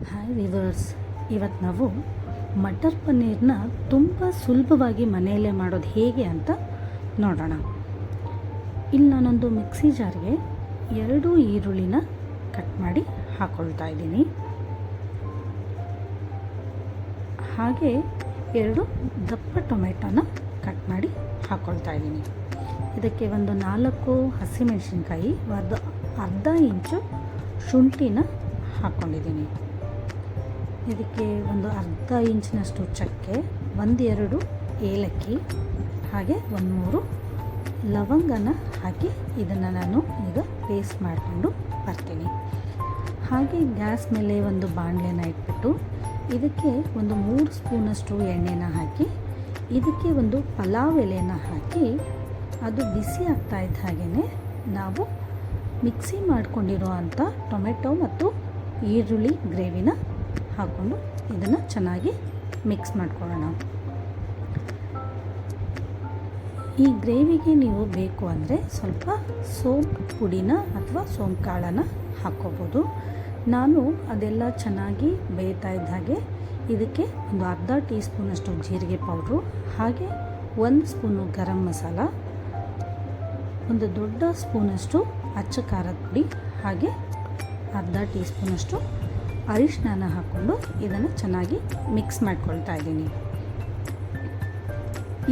Hi viewers, ಇವತ್ತು ನಾವು ಮಟರ್ ಪನ್ನೀರ್ನ ತುಂಬ ಸುಲಭವಾಗಿ ಮನೆಯಲ್ಲೇ ಮಾಡೋದು ಹೇಗೆ ಅಂತ ನೋಡೋಣ. ಇಲ್ಲಿ ನಾನೊಂದು ಮಿಕ್ಸಿ ಜಾರ್ಗೆ 2 ಈರುಳ್ಳಿನ ಕಟ್ ಮಾಡಿ ಹಾಕ್ಕೊಳ್ತಾ ಇದ್ದೀನಿ. ಹಾಗೆ 2 ದಪ್ಪ ಟೊಮೆಟೊನ ಕಟ್ ಮಾಡಿ ಹಾಕ್ಕೊಳ್ತಾ ಇದ್ದೀನಿ. ಇದಕ್ಕೆ ಒಂದು 4 ಹಸಿಮೆಣಸಿನ್ಕಾಯಿ, ಒಂದು ಅರ್ಧ ಇಂಚು ಶುಂಠಿನ ಹಾಕ್ಕೊಂಡಿದ್ದೀನಿ. ಇದಕ್ಕೆ ಒಂದು ಅರ್ಧ ಇಂಚಿನಷ್ಟು ಚಕ್ಕೆ, 1-2 ಏಲಕ್ಕಿ, ಹಾಗೆ 1-3 ಲವಂಗನ ಹಾಕಿ ಇದನ್ನು ನಾನು ಈಗ ಪೇಸ್ಟ್ ಮಾಡಿಕೊಂಡು ಬರ್ತೀನಿ. ಹಾಗೆ ಗ್ಯಾಸ್ ಮೇಲೆ ಒಂದು ಬಾಣಲೆನ ಇಟ್ಬಿಟ್ಟು ಇದಕ್ಕೆ ಒಂದು 3 ಸ್ಪೂನಷ್ಟು ಎಣ್ಣೆನ ಹಾಕಿ ಇದಕ್ಕೆ ಒಂದು ಪಲಾವ್ ಎಲೆನ ಹಾಕಿ ಅದು ಬಿಸಿ ಆಗ್ತಾ ಇದ್ದ ಹಾಗೇ ನಾವು ಮಿಕ್ಸಿ ಮಾಡ್ಕೊಂಡಿರೋ ಅಂಥ ಟೊಮೆಟೊ ಮತ್ತು ಈರುಳ್ಳಿ ಗ್ರೇವಿನ ಹಾಕ್ಕೊಂಡು ಇದನ್ನು ಚೆನ್ನಾಗಿ ಮಿಕ್ಸ್ ಮಾಡ್ಕೊಳ್ಳೋಣ. ಈ ಗ್ರೇವಿಗೆ ನೀವು ಬೇಕು ಅಂದರೆ ಸ್ವಲ್ಪ ಸೋಂಪು ಪುಡಿನ ಅಥವಾ ಸೋಂಪು ಕಾಳನ್ನು ಹಾಕ್ಕೋಬೋದು. ನಾನು ಅದೆಲ್ಲ ಚೆನ್ನಾಗಿ ಬೇಯ್ತಾ ಇದ್ದ ಹಾಗೆ ಇದಕ್ಕೆ ಒಂದು ಅರ್ಧ ಟೀ ಸ್ಪೂನಷ್ಟು ಜೀರಿಗೆ ಪೌಡ್ರು, ಹಾಗೆ 1 ಸ್ಪೂನು ಗರಂ ಮಸಾಲ, ಒಂದು ದೊಡ್ಡ ಸ್ಪೂನಷ್ಟು ಅಚ್ಚ ಖಾರದ ಪುಡಿ, ಹಾಗೆ ಅರ್ಧ ಟೀ ಸ್ಪೂನಷ್ಟು ಅರಿಶಿನ ಹಾಕ್ಕೊಂಡು ಇದನ್ನು ಚೆನ್ನಾಗಿ ಮಿಕ್ಸ್ ಮಾಡ್ಕೊಳ್ತಾ ಇದ್ದೀನಿ.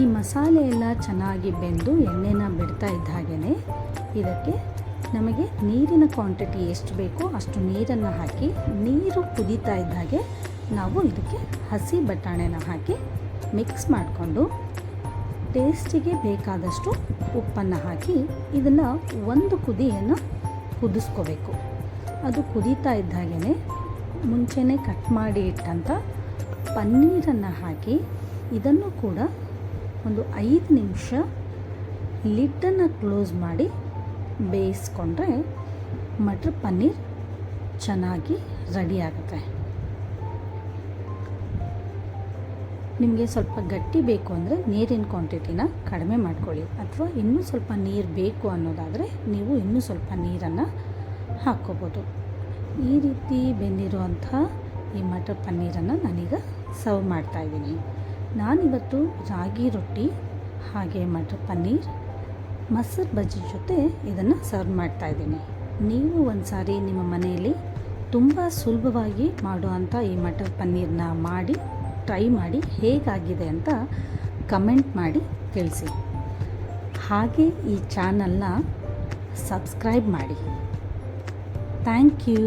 ಈ ಮಸಾಲೆ ಎಲ್ಲ ಚೆನ್ನಾಗಿ ಬೆಂದು ಎಣ್ಣೆನ ಬಿಡ್ತಾ ಇದ್ದ ಹಾಗೇ ಇದಕ್ಕೆ ನಮಗೆ ನೀರಿನ ಕ್ವಾಂಟಿಟಿ ಎಷ್ಟು ಬೇಕೋ ಅಷ್ಟು ನೀರನ್ನು ಹಾಕಿ, ನೀರು ಕುದೀತಾ ಇದ್ದ ಹಾಗೆ ನಾವು ಇದಕ್ಕೆ ಹಸಿ ಬಟಾಣೆನ ಹಾಕಿ ಮಿಕ್ಸ್ ಮಾಡಿಕೊಂಡು ಟೇಸ್ಟಿಗೆ ಬೇಕಾದಷ್ಟು ಉಪ್ಪನ್ನು ಹಾಕಿ ಇದನ್ನು ಒಂದು ಕುದಿಯನ್ನು ಕುದಿಸ್ಕೋಬೇಕು. ಅದು ಕುದೀತಾ ಇದ್ದ ಹಾಗೇ ಮುಂಚೆನೇ ಕಟ್ ಮಾಡಿ ಇಟ್ಟಂಥ ಪನ್ನೀರನ್ನು ಹಾಕಿ ಇದನ್ನು ಕೂಡ ಒಂದು 5 ನಿಮಿಷ ಲಿಡ್ಡನ್ನು ಕ್ಲೋಸ್ ಮಾಡಿ ಬೇಯಿಸ್ಕೊಂಡ್ರೆ ಮಟರ್ ಪನ್ನೀರ್ ಚೆನ್ನಾಗಿ ರೆಡಿ ಆಗುತ್ತೆ. ನಿಮಗೆ ಸ್ವಲ್ಪ ಗಟ್ಟಿ ಬೇಕು ಅಂದರೆ ನೀರಿನ ಕ್ವಾಂಟಿಟಿನ ಕಡಿಮೆ ಮಾಡ್ಕೊಳ್ಳಿ, ಅಥವಾ ಇನ್ನೂ ಸ್ವಲ್ಪ ನೀರು ಬೇಕು ಅನ್ನೋದಾದರೆ ನೀವು ಇನ್ನೂ ಸ್ವಲ್ಪ ನೀರನ್ನು ಹಾಕ್ಕೋಬೋದು. ಈ ರೀತಿ ಬೆಂದಿರುವಂಥ ಈ ಮಟರ್ ಪನ್ನೀರನ್ನು ನಾನೀಗ ಸರ್ವ್ ಮಾಡ್ತಾಯಿದ್ದೀನಿ. ನಾನಿವತ್ತು ರಾಗಿ ರೊಟ್ಟಿ ಹಾಗೆ ಮಟರ್ ಪನ್ನೀರ್ ಮೊಸರು ಬಜ್ಜಿ ಜೊತೆ ಇದನ್ನು ಸರ್ವ್ ಮಾಡ್ತಾಯಿದ್ದೀನಿ. ನೀವು ಒಂದು ಸಾರಿ ನಿಮ್ಮ ಮನೆಯಲ್ಲಿ ತುಂಬ ಸುಲಭವಾಗಿ ಮಾಡುವಂಥ ಈ ಮಟರ್ ಪನ್ನೀರನ್ನ ಮಾಡಿ ಟ್ರೈ ಮಾಡಿ ಹೇಗಾಗಿದೆ ಅಂತ ಕಮೆಂಟ್ ಮಾಡಿ ತಿಳಿಸಿ. ಹಾಗೆ ಈ ಚಾನಲ್ನ ಸಬ್ಸ್ಕ್ರೈಬ್ ಮಾಡಿ. Thank you.